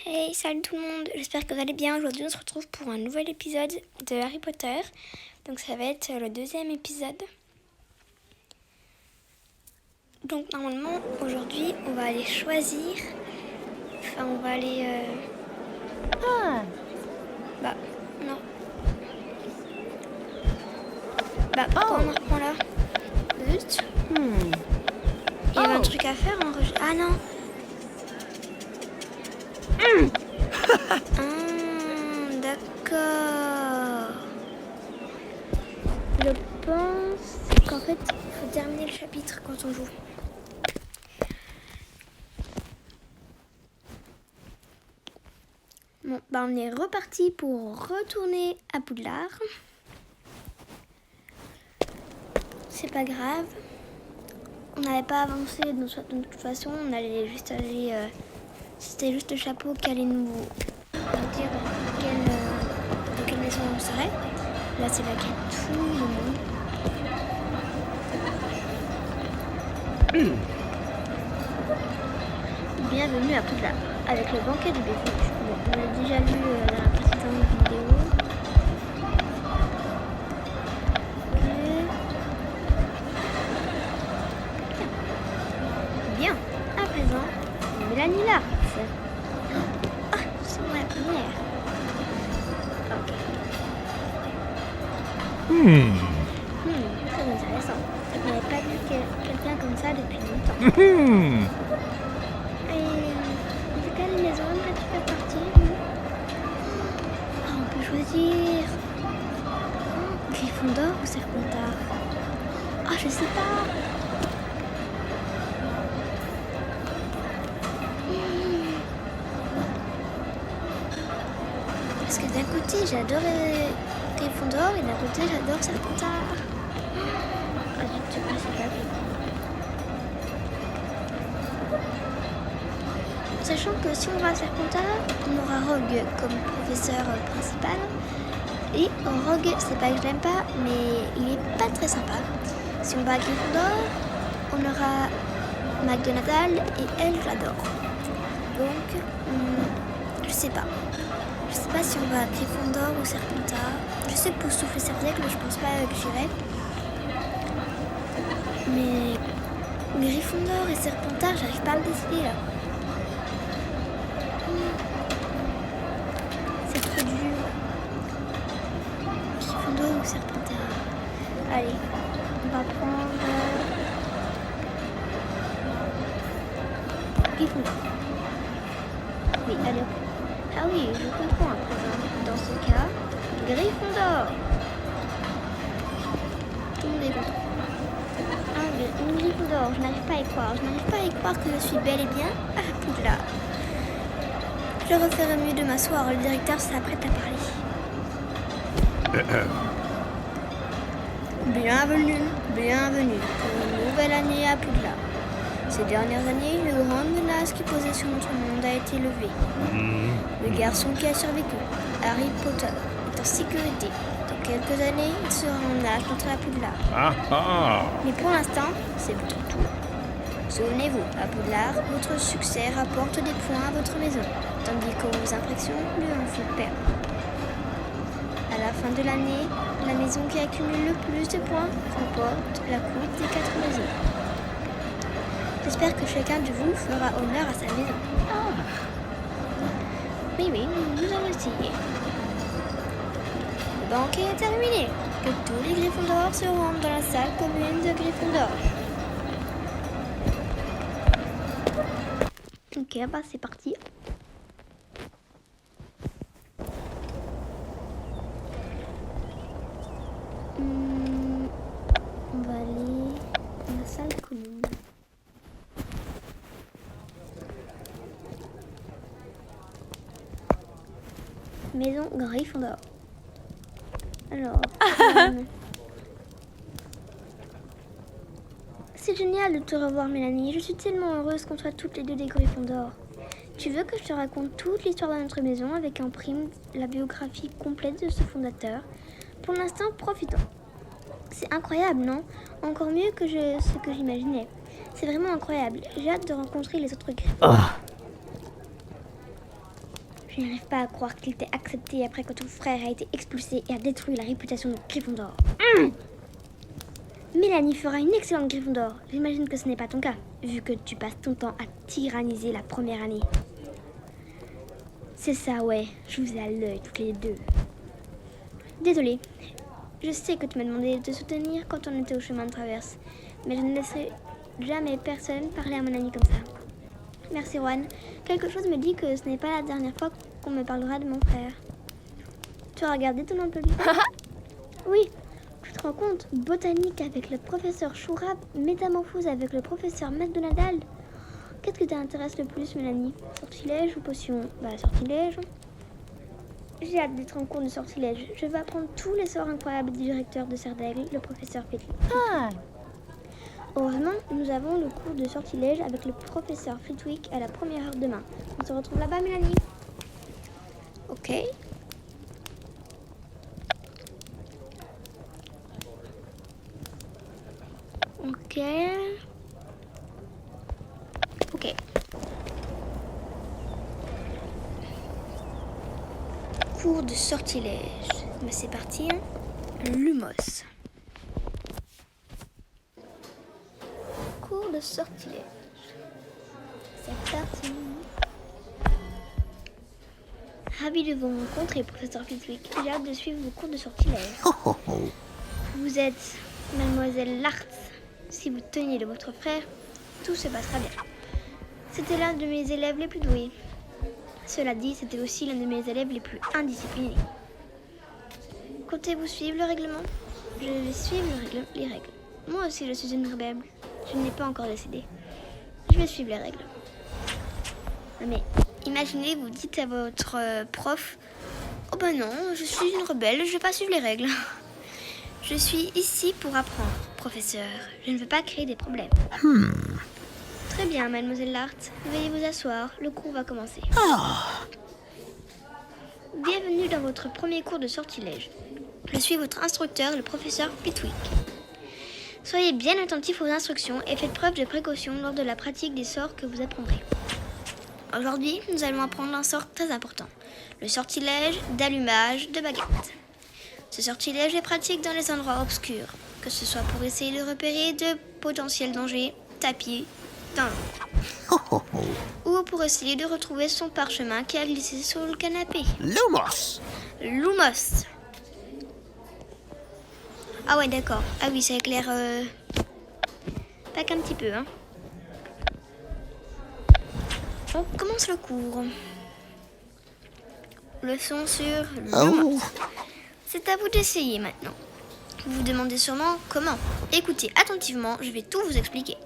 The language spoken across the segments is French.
Hey, salut tout le monde, j'espère que vous allez bien. Aujourd'hui on se retrouve pour un nouvel épisode de Harry Potter. Donc ça va être le deuxième épisode. Donc normalement aujourd'hui on va aller choisir. Enfin on va aller... Bah non. Bah pourquoi on en reprend là? Zut. Il y avait un truc à faire en Ah non. D'accord. Je pense qu'en fait, il faut terminer le chapitre quand on joue. Bon, bah on est reparti pour retourner à Poudlard. C'est pas grave. On n'avait pas avancé de toute façon. On allait juste aller... c'était juste le chapeau qui allait nous dire de quelle maison on serait. Là, c'est là qu'il y a tout le monde. Bienvenue à Poudlard, avec le banquet de Béfouche. Bon, on l'a déjà vu dans la précédente vidéo. Bien, à présent, Mélanie là. C'est moi la première. Ok. Très intéressant. Je n'avais pas vu quelqu'un comme ça depuis longtemps. De quelle maison aimerais-tu faire partie? On peut choisir Gryffondor ou Serpentard? Je sais pas. Parce que d'un côté j'adore Gryffondor et d'un côté j'adore Serpentard. Je sais pas. Sachant que si on va à Serpentard, on aura Rogue comme professeur principal. Et Rogue, c'est pas que je l'aime pas, mais il est pas très sympa. Si on va à Gryffondor, on aura McGonagall et elle, je l'adore. Donc, je sais pas. Je sais pas si on va à Gryffondor ou Serpentard. Je sais que pour Souffle Cercle, je pense pas que j'irai. Mais Gryffondor et Serpentard, j'arrive pas à me décider là. C'est trop dur. Gryffondor ou Serpentard? Allez, on va prendre Gryffondor. Oui, allez hop. Ah oui, je comprends à présent. Dans ce cas, Gryffondor. Tout le monde est content. Gryffondor, je n'arrive pas à y croire. Je n'arrive pas à y croire que je suis bel et bien à Poudlard. Je referais mieux de m'asseoir. Le directeur s'apprête à parler. Bienvenue pour une nouvelle année à Poudlard. Ces dernières années, une grande menace qui posait sur notre monde a été levée. Le garçon qui a survécu, Harry Potter, est en sécurité. Dans quelques années, il sera en âge d'entrer à Poudlard. Mais pour l'instant, c'est plutôt tout. Souvenez-vous, à Poudlard, votre succès rapporte des points à votre maison, tandis que vos impressions lui en font perdre. À la fin de l'année, la maison qui accumule le plus de points remporte la coupe des 4 maisons. J'espère que chacun de vous fera honneur à sa maison. Oui, nous allons essayer. Le banquet est terminé. Que tous les Gryffondors se rendent dans la salle commune de Gryffondor. Ok, bah c'est parti. On va aller dans la salle commune. Maison Gryffondor. Alors, c'est génial de te revoir, Mélanie. Je suis tellement heureuse qu'on soit toutes les deux des Gryffondor. Tu veux que je te raconte toute l'histoire de notre maison avec en prime la biographie complète de ce fondateur? Pour l'instant, profitons. C'est incroyable, non? Encore mieux que ce que j'imaginais. C'est vraiment incroyable. J'ai hâte de rencontrer les autres Gryffondors. Je n'arrive pas à croire qu'il t'ait accepté après que ton frère a été expulsé et a détruit la réputation de Gryffondor. Mélanie fera une excellente Gryffondor. J'imagine que ce n'est pas ton cas, vu que tu passes ton temps à tyranniser la première année. C'est ça, ouais. Je vous ai à l'œil toutes les deux. Désolée. Je sais que tu m'as demandé de te soutenir quand on était au chemin de traverse, mais je ne laisserai jamais personne parler à mon ami comme ça. Merci, Rowan. Quelque chose me dit que ce n'est pas la dernière fois qu'on me parlera de mon frère. Tu as regardé ton emploi du temps? Oui. Tu te rends compte? Botanique avec le professeur Chourab, métamorphose avec le professeur McDonald. Qu'est-ce qui t'intéresse le plus, Mélanie? Sortilège ou potion? Bah, sortilège. J'ai hâte d'être en cours de sortilège. Je vais apprendre tous les sorts incroyables du directeur de Serre d'Aigle, le professeur Flitwick. Heureusement, nous avons le cours de sortilège avec le professeur Flitwick à la première heure demain. On se retrouve là-bas, Mélanie. Ok. Ok. Ok. Cours de sortilège. Mais c'est parti. Lumos. Cours de sortilège. C'est parti. Ravi de vous rencontrer, professeur Flitwick. J'ai hâte de suivre vos cours de sortilège. Vous êtes mademoiselle Lartz. Si vous teniez de votre frère, tout se passera bien. C'était l'un de mes élèves les plus doués. Cela dit, c'était aussi l'un de mes élèves les plus indisciplinés. Comptez-vous suivre le règlement? Je vais suivre les règles. Moi aussi, je suis une rebelle. Je n'ai pas encore décidé. Je vais suivre les règles. Mais imaginez, vous dites à votre prof: oh ben non, je suis une rebelle, je vais pas suivre les règles. Je suis ici pour apprendre, professeur. Je ne veux pas créer des problèmes. Très bien, mademoiselle Lartz. Veuillez vous asseoir, le cours va commencer. Bienvenue dans votre premier cours de sortilège. Je suis votre instructeur, le professeur Flitwick. Soyez bien attentifs aux instructions et faites preuve de précaution lors de la pratique des sorts que vous apprendrez. Aujourd'hui, nous allons apprendre un sort très important, le sortilège d'allumage de baguette. Ce sortilège est pratique dans les endroits obscurs, que ce soit pour essayer de repérer de potentiels dangers tapis dans l'ombre, ou pour essayer de retrouver son parchemin qui a glissé sur le canapé. Lumos. Lumos. Ah ouais, d'accord. Ah oui, ça éclaire pas qu'un petit peu, hein. On commence le cours. Leçon sur Lumos. C'est à vous d'essayer maintenant. Vous vous demandez sûrement comment. Écoutez attentivement, je vais tout vous expliquer.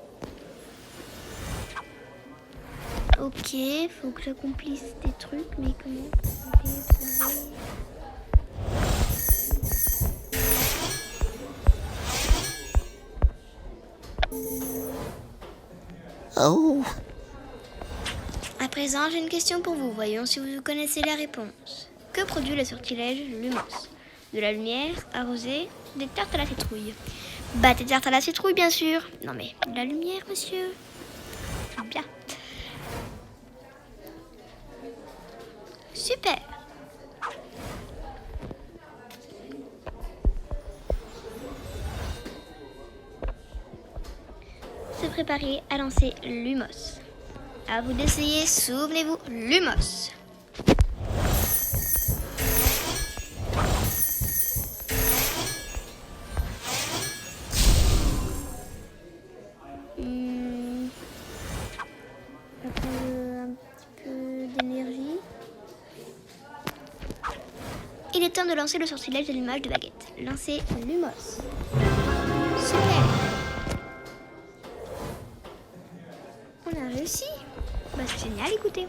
Ok, faut que j'accomplisse des trucs, mais comment? À présent, j'ai une question pour vous. Voyons si vous connaissez la réponse. Que produit le sortilège Lumos? De la lumière, arrosée, des tartes à la citrouille. Bah, des tartes à la citrouille, bien sûr. Non mais, de la lumière, monsieur. Bien. Super. Se préparer à lancer Lumos. À vous d'essayer, souvenez-vous, Lumos. On va prendre un petit peu d'énergie. Il est temps de lancer le sortilège d'allumage de baguette. Lancez Lumos. Super. On a réussi. Bah, c'est génial, écoutez.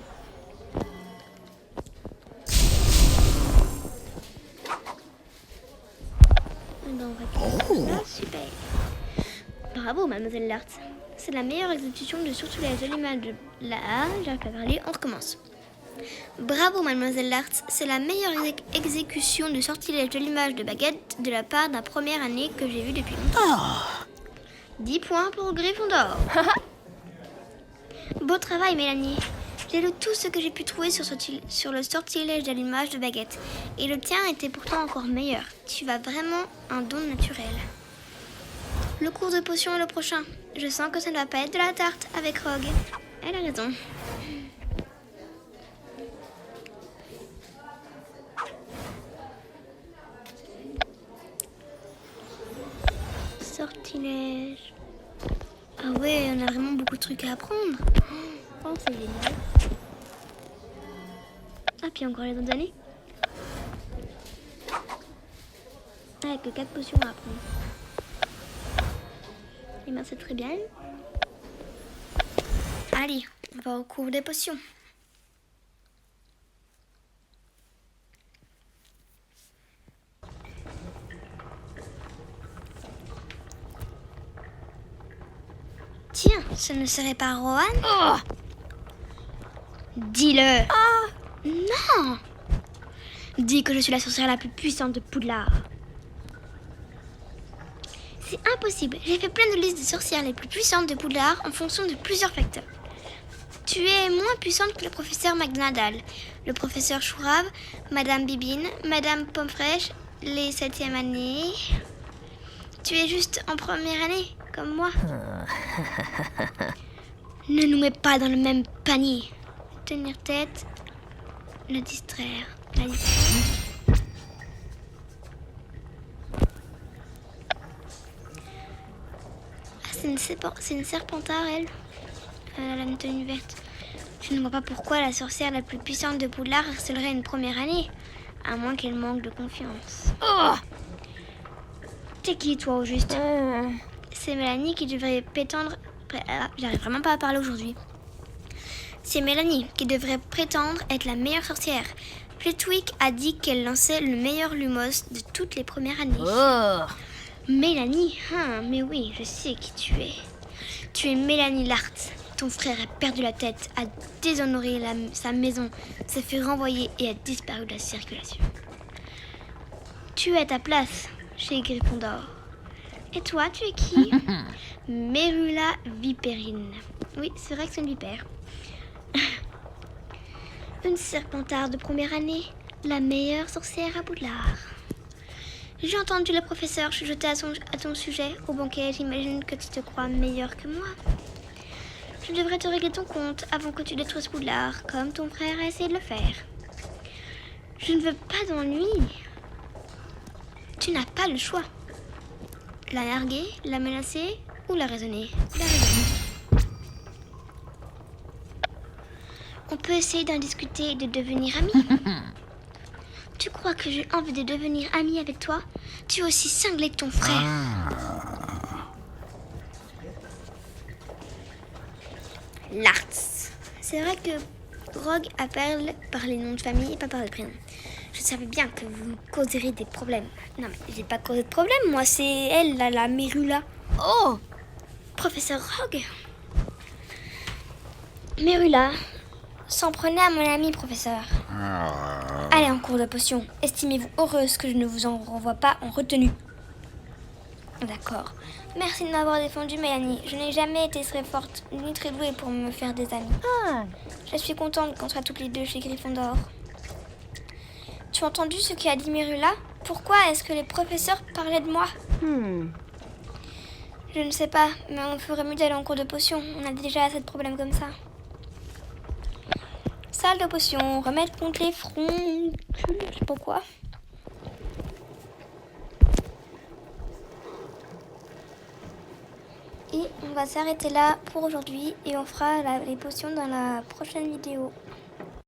Ah, super. Bravo, mademoiselle Lartz. C'est la meilleure exécution de sortilège d'allumage de la... J'arrive pas à parler, on recommence. Bravo, mademoiselle Lartz. C'est la meilleure exécution de sortilège d'allumage de baguette de la part d'un première année que j'ai vu depuis longtemps. 10 points pour Gryffondor. Beau travail, Mélanie. J'ai lu tout ce que j'ai pu trouver sur le sortilège d'allumage de baguette. Et le tien était pourtant encore meilleur. Tu as vraiment un don naturel. Le cours de potion est le prochain. Je sens que ça ne va pas être de la tarte avec Rogue. Elle a raison. Sortilège. Ah ouais, on a vraiment beaucoup de trucs à apprendre. Oh, c'est génial. Ah, puis encore les autres années. Ah, que 4 potions à apprendre. Et bien, c'est très bien. Allez, on va au cours des potions. Tiens, ce ne serait pas Rohan? Oh! Dis-le! Oh! Non! Dis que je suis la sorcière la plus puissante de Poudlard. C'est impossible. J'ai fait plein de listes de sorcières les plus puissantes de Poudlard en fonction de plusieurs facteurs. Tu es moins puissante que le professeur McGonagall, le professeur Chourave, Madame Bibine, Madame Pomme-Fraîche, les 7e années. Tu es juste en première année, comme moi. Ne nous mets pas dans le même panier. Tenir tête, le distraire. La distraire. Ah, c'est une serpentard, elle. Elle a une tenue verte. Je ne vois pas pourquoi la sorcière la plus puissante de Poudlard harcèlerait une première année, à moins qu'elle manque de confiance. Oh! T'es qui, toi, au juste? C'est Mélanie qui devrait prétendre... J'arrive vraiment pas à parler aujourd'hui. C'est Mélanie qui devrait prétendre être la meilleure sorcière. Flitwick a dit qu'elle lançait le meilleur Lumos de toutes les premières années. Oh! Mélanie, mais oui, je sais qui tu es. Tu es Mélanie Lart. Ton frère a perdu la tête, a déshonoré sa maison, s'est fait renvoyer et a disparu de la circulation. Tu es à ta place chez Gryffondor. Et toi, tu es qui? Mérula Vipérine. Oui, c'est vrai que c'est une vipère. Une serpentarde de première année, la meilleure sorcière à Poudlard. J'ai entendu le professeur chuchoter à ton sujet au banquet. J'imagine que tu te crois meilleur que moi. Je devrais te régler ton compte avant que tu détruises Poudlard, comme ton frère a essayé de le faire. Je ne veux pas d'ennui. Tu n'as pas le choix. La larguer, la menacer ou la raisonner. La raisonner. On peut essayer d'en discuter et de devenir amis. Tu crois que j'ai envie de devenir amie avec toi? Tu es aussi cinglé que ton frère. Lart. C'est vrai que Rogue appelle par les noms de famille et pas par les prénoms. Je savais bien que vous causerez des problèmes. Non mais j'ai pas causé de problème, moi c'est elle, la Mérula. Oh! Professeur Rogue. Mérula, s'en prenez à mon ami, professeur. Allez en cours de potion. Estimez-vous heureuse que je ne vous en renvoie pas en retenue. D'accord. Merci de m'avoir défendu, Mélanie. Je n'ai jamais été très forte ni très douée pour me faire des amis. Je suis contente qu'on soit toutes les deux chez Gryffondor. Tu as entendu ce qu'a dit Mérula? Pourquoi est-ce que les professeurs parlaient de moi? Je ne sais pas, mais on ferait mieux d'aller en cours de potion. On a déjà assez de problèmes comme ça. Salle de potion, remède contre les fronts, je sais pas quoi. Et on va s'arrêter là pour aujourd'hui et on fera les potions dans la prochaine vidéo.